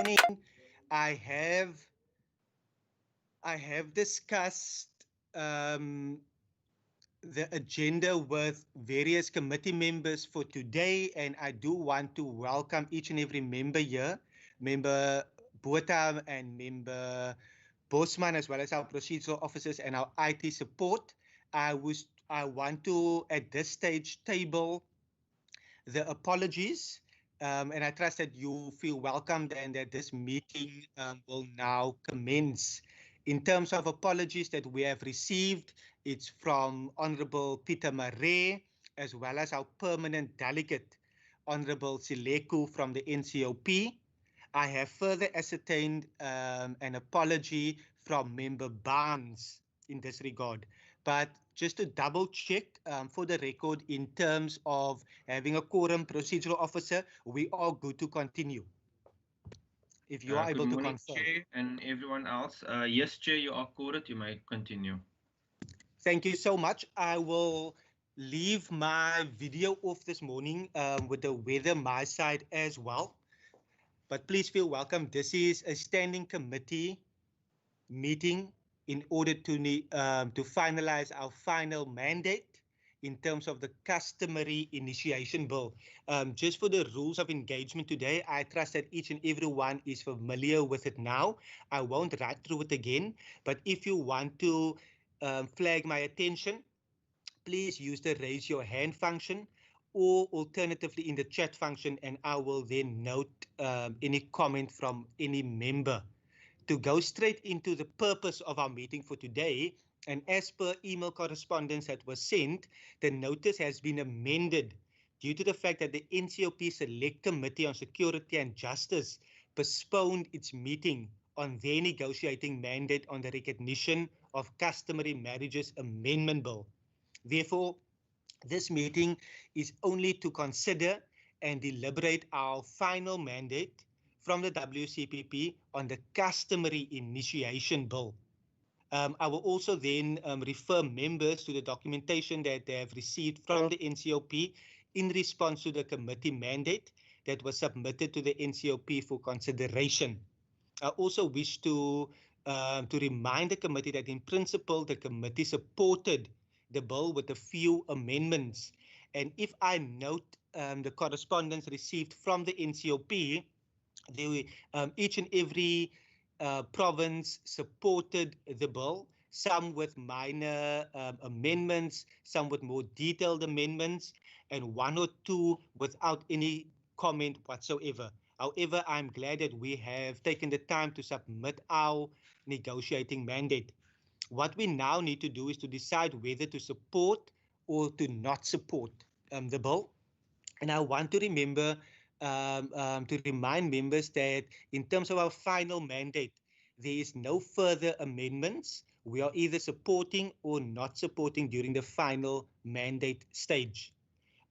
morning I have discussed the agenda with various committee members for today, and I do want to welcome each and every member here, Member Botha and Member Bosman, as well as our procedural officers and our IT support. I want to, at this stage, table the apologies, and I trust that you feel welcomed and that this meeting will now commence. In terms of apologies that we have received, it's from Honorable Peter Marais, as well as our permanent delegate, Honorable Sileku from the NCOP. I have further ascertained an apology from Member Barnes in this regard. But just to double check for the record, in terms of having a quorum procedural officer, we are good to continue. If you are able to confirm. Good morning, Chair, and everyone else. Yes, Chair, you are quoted. You may continue. Thank you so much. I will leave my video off this morning with the weather my side as well. But please feel welcome. This is a standing committee meeting in order to finalize our final mandate in terms of the customary initiation bill. Just for the rules of engagement today, I trust that each and everyone is familiar with it now. I won't write through it again, but if you want to flag my attention, please use the raise your hand function, or alternatively in the chat function, and I will then note any comment from any member. To go straight into the purpose of our meeting for today, and as per email correspondence that was sent, the notice has been amended due to the fact that the NCOP Select Committee on Security and Justice postponed its meeting on their negotiating mandate on the recognition of customary marriages amendment bill. Therefore, this meeting is only to consider and deliberate our final mandate from the WCPP on the customary initiation bill. I will also then refer members to the documentation that they have received from the NCOP in response to the committee mandate that was submitted to the NCOP for consideration. I also wish to remind the committee that in principle, the committee supported the bill with a few amendments. And if I note the correspondence received from the NCOP, each and every province supported the bill, some with minor amendments, some with more detailed amendments, and one or two without any comment whatsoever. However, I'm glad that we have taken the time to submit our negotiating mandate. What we now need to do is to decide whether to support or to not support the bill. And I want to remind members that in terms of our final mandate, there is no further amendments. We are either supporting or not supporting during the final mandate stage.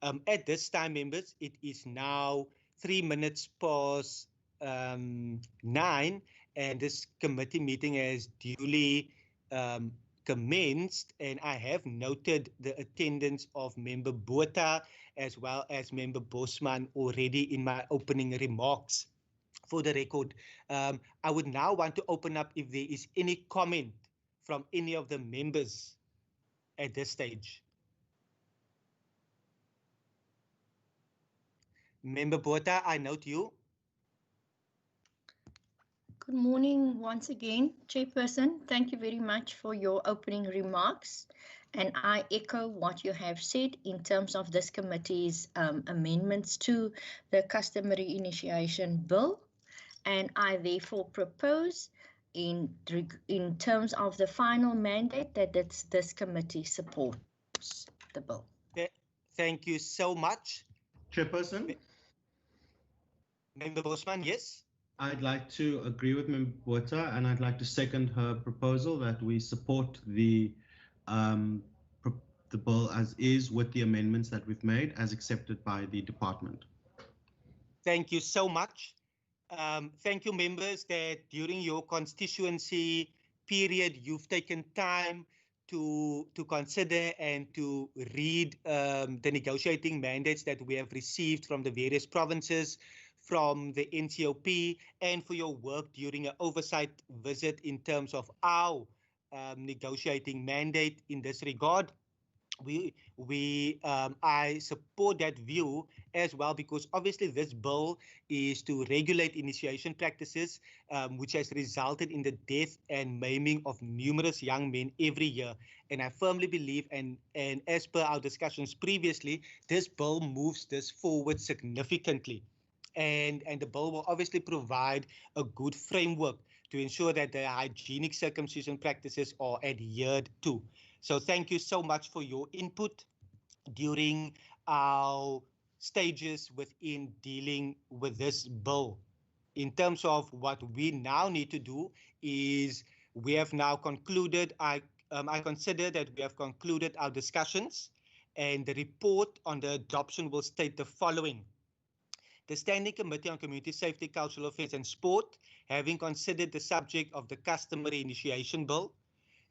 At this time, members, it is now 3 minutes past 9, and this committee meeting has duly commenced, and I have noted the attendance of Member Botha as well as Member Bosman already in my opening remarks. For the record, I would now want to open up if there is any comment from any of the members at this stage. Member Botha, I note you. Good morning once again, Chairperson. Thank you very much for your opening remarks. And I echo what you have said in terms of this committee's amendments to the customary initiation bill. And I therefore propose in terms of the final mandate that this committee supports the bill. Thank you so much. Chairperson? Member Bosman, yes? I'd like to agree with Member Botha, and I'd like to second her proposal that we support the bill as is with the amendments that we've made as accepted by the department. Thank you so much. Thank you, members, that during your constituency period, you've taken time to consider and to read the negotiating mandates that we have received from the various provinces, from the NCOP, and for your work during an oversight visit in terms of our negotiating mandate in this regard. I support that view as well, because obviously this bill is to regulate initiation practices, which has resulted in the death and maiming of numerous young men every year. And I firmly believe, and as per our discussions previously, this bill moves this forward significantly. And the bill will obviously provide a good framework to ensure that the hygienic circumcision practices are adhered to. So thank you so much for your input during our stages within dealing with this bill. In terms of what we now need to do is we have now concluded, I consider that we have concluded our discussions, and the report on the adoption will state the following. The Standing Committee on Community Safety, Cultural Affairs and Sport, having considered the subject of the customary initiation bill,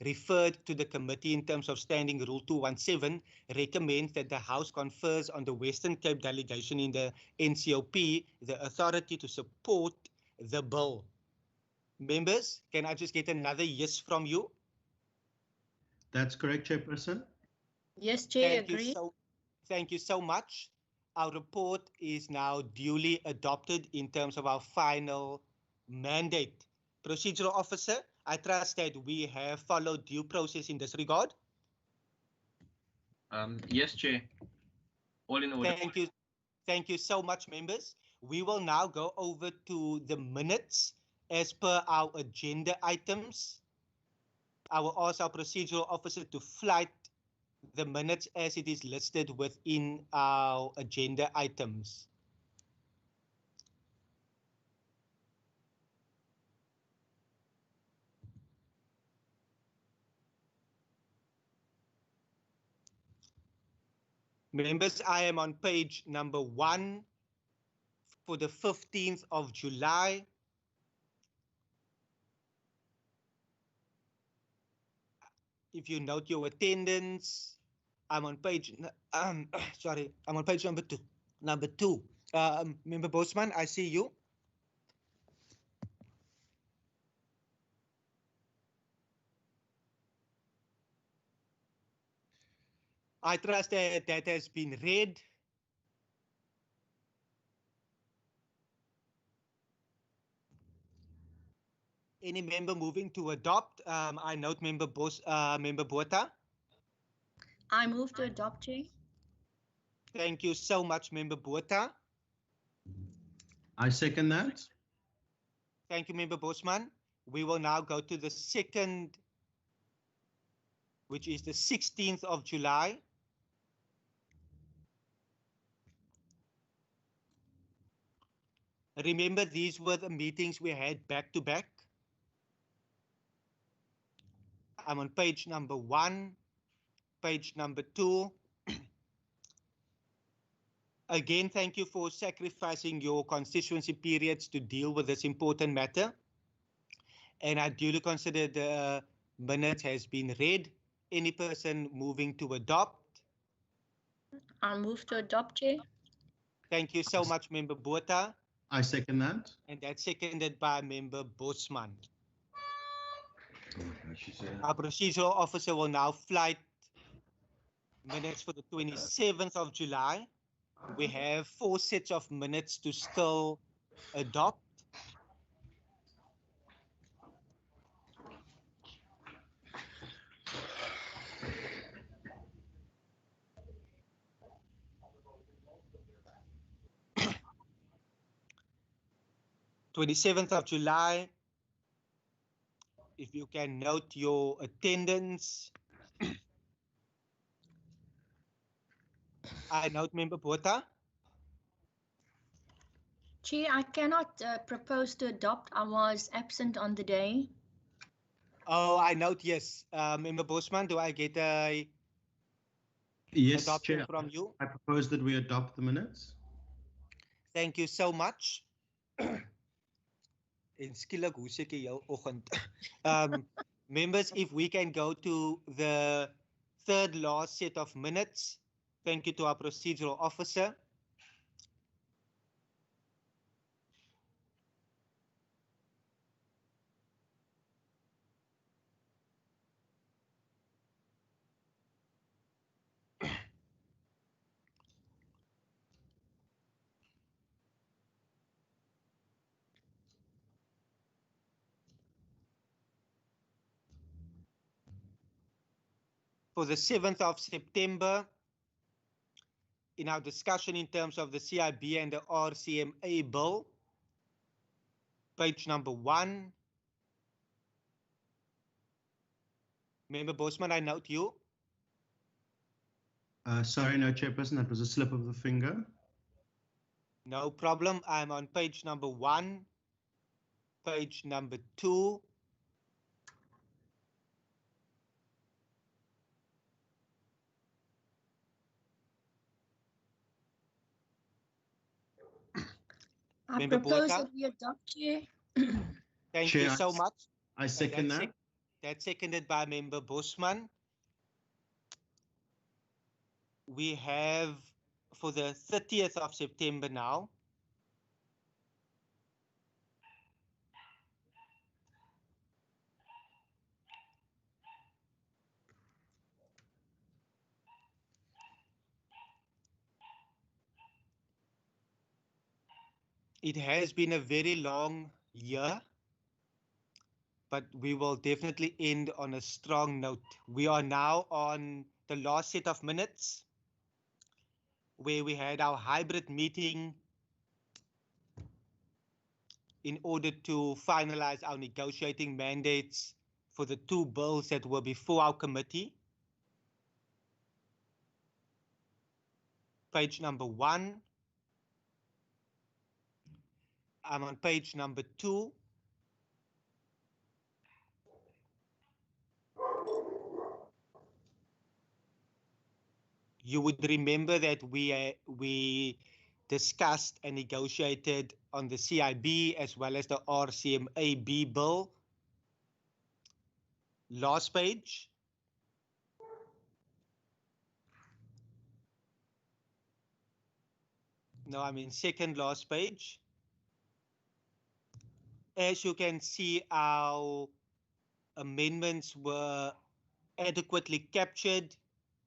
referred to the committee in terms of Standing Rule 217, recommends that the House confers on the Western Cape delegation in the NCOP the authority to support the bill. Members, can I just get another yes from you? That's correct, Chairperson. Yes, Chair, agree. Thank you so much. Our report is now duly adopted in terms of our final mandate. Procedural Officer, I trust that we have followed due process in this regard. Yes, Chair. All in order. Thank you so much, members. We will now go over to the minutes as per our agenda items. I will ask our procedural officer to flight the minutes as it is listed within our agenda items. Members, I am on page number 1 for the 15th of July. If you note your attendance, I'm on page, I'm on page number 2. Member Bosman, I see you. I trust that that has been read. Any member moving to adopt? I note Member Botha. I move to adopt, Chair. Thank you so much, Member Botha. I second that. Thank you, Member Bosman. We will now go to the second, which is the 16th of July. Remember, these were the meetings we had back to back. I'm on page number 1, page number 2. Again, thank you for sacrificing your constituency periods to deal with this important matter. And I duly consider the minutes has been read. Any person moving to adopt? I move to adopt, Chair. Thank you so much, Member Botha. I second that. And that's seconded by Member Bosman. Our procedural officer will now flight minutes for the 27th of July. We have 4 sets of minutes to still adopt. of July. If you can note your attendance. I note Member Botha. Chair, I cannot propose to adopt. I was absent on the day. Oh, I note, yes. Member Bosman, do I get a adoption Chair, from you? I propose that we adopt the minutes. Thank you so much. En skielik hoe seker jou oggend. Members, if we can go to the third last set of minutes. Thank you to our procedural officer. For the 7th of September, in our discussion in terms of the CIB and the RCMA bill, page number 1. Member Bosman, I note you. Sorry, no, Chairperson, that was a slip of the finger. No problem. I'm on page number 1, page number 2. I Member propose Botha? that we adopt, Chair. Thank Chair, you so much. I second that. That's seconded by Member Bosman. We have for the 30th of September now. It has been a very long year, but we will definitely end on a strong note. We are now on the last set of minutes where we had our hybrid meeting in order to finalize our negotiating mandates for the 2 bills that were before our committee. Page number 1. I'm on page number 2. You would remember that we discussed and negotiated on the CIB as well as the RCMA bill. Last page. No, I mean second last page. As you can see, our amendments were adequately captured,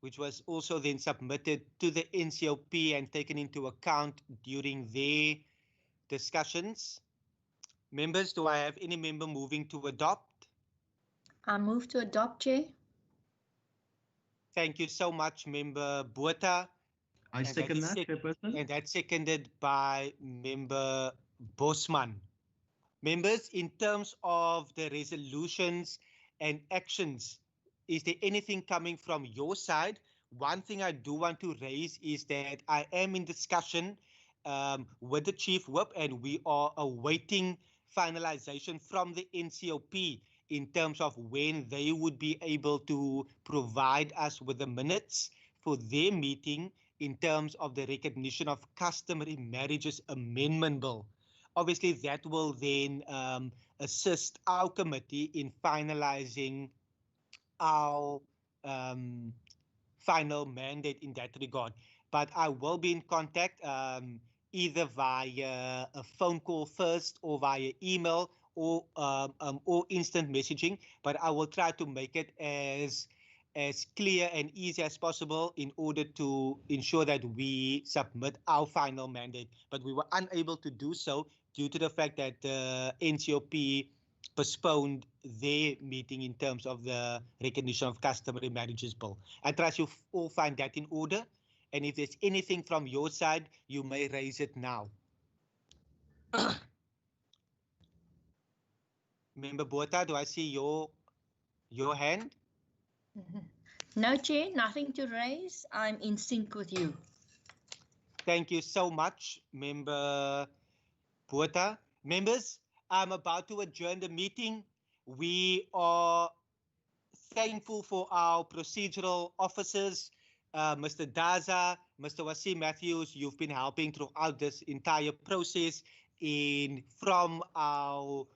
which was also then submitted to the NCOP and taken into account during their discussions. Members, do I have any member moving to adopt? I move to adopt, Chair. Thank you so much, Member Botha. I second that, Chairperson. And that's seconded by Member Bosman. Members, in terms of the resolutions and actions, is there anything coming from your side? One thing I do want to raise is that I am in discussion with the Chief Whip, and we are awaiting finalization from the NCOP in terms of when they would be able to provide us with the minutes for their meeting in terms of the recognition of customary marriages amendment bill. Obviously, that will then assist our committee in finalizing our final mandate in that regard. But I will be in contact either via a phone call first or via email or instant messaging. But I will try to make it as clear and easy as possible in order to ensure that we submit our final mandate. But we were unable to do so due to the fact that the NCOP postponed their meeting in terms of the recognition of customary marriages bill. I trust you all find that in order. And if there's anything from your side, you may raise it now. Member Botha, do I see your hand? No, Chair, nothing to raise. I'm in sync with you. Thank you so much, Member Botha. Members, I'm about to adjourn the meeting. We are thankful for our procedural officers, Mr. Daza, Mr. Wasim Matthews. You've been helping throughout this entire process from our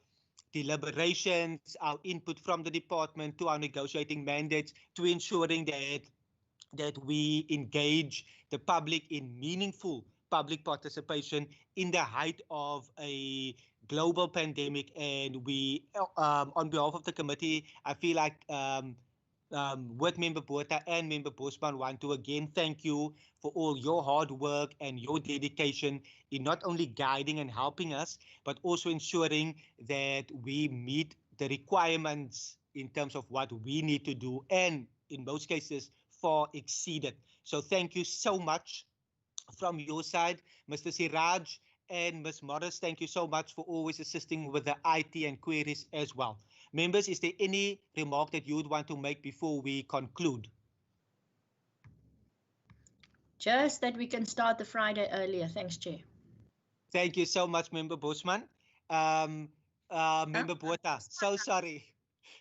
deliberations, our input from the department to our negotiating mandates, to ensuring that we engage the public in meaningful public participation in the height of a global pandemic. And we, on behalf of the committee, I feel like with Member Botha and Member Bosman, want to again thank you for all your hard work and your dedication in not only guiding and helping us, but also ensuring that we meet the requirements in terms of what we need to do, and in most cases far exceeded. So thank you so much from your side, Mr. Siraj and Ms. Morris. Thank you so much for always assisting with the IT and queries as well. Members, is there any remark that you would want to make before we conclude? Just that we can start the Friday earlier. Thanks, Chair. Thank you so much, Member Bosman. Member Botha, so sorry.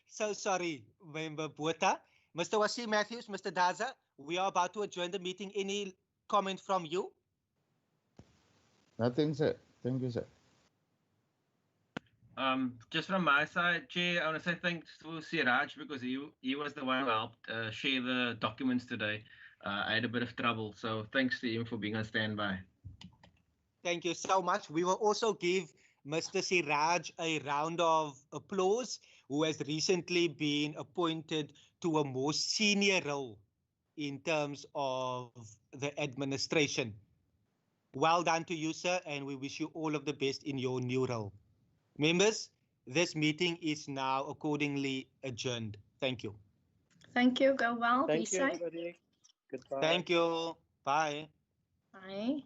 So sorry, Member Botha. Mr. Wasim Matthews, Mr. Daza, we are about to adjourn the meeting. Any comment from you? Nothing, sir. Thank you, sir. Just from my side, Chair, I want to say thanks to Siraj, because he was the one who helped share the documents today. I had a bit of trouble, so thanks to him for being on standby. Thank you so much. We will also give Mr. Siraj a round of applause, who has recently been appointed to a more senior role in terms of the administration. Well done to you, sir, and we wish you all of the best in your new role. Members, this meeting is now accordingly adjourned. Thank you. Thank you. Go well. Thank Be you, safe. everybody. Goodbye. Thank you. Bye. Bye.